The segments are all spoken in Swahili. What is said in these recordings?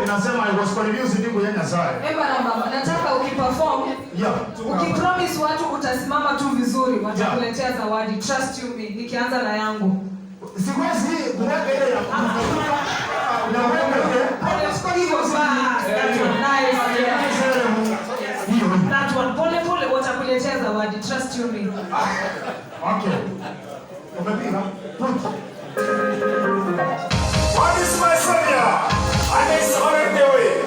Inasema I was confused ni kuyanya sawa. Baba, nataka ukiperform, ukipromise watu utasimama tu vizuri, watakuletea zawadi. Trust you me. Nikianza na yangu. Siwezi kuweka ile ya unaweka ile. Hivyo basi. That one. Pole watakuletea zawadi. Trust you me. Okay. Umepiga. What is my savior? And it's on the way.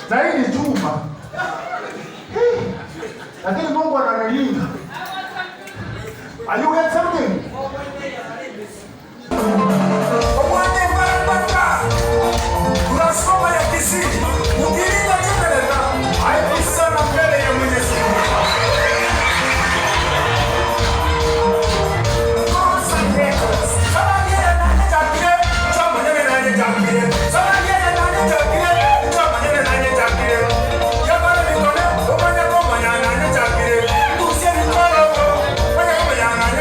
Zaidi chuma. Lakini Mungu ananilinda. Are you getting something? Tunasoma ya kisiri. Ukilinda tumeleta. Haipi sana mbele ya Mwenyezi Mungu.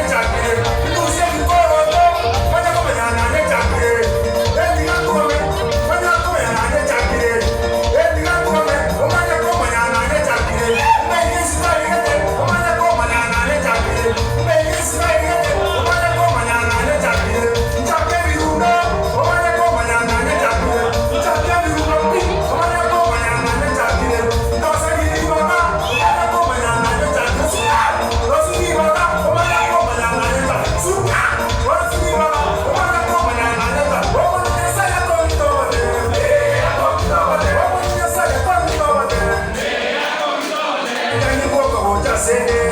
Chakire say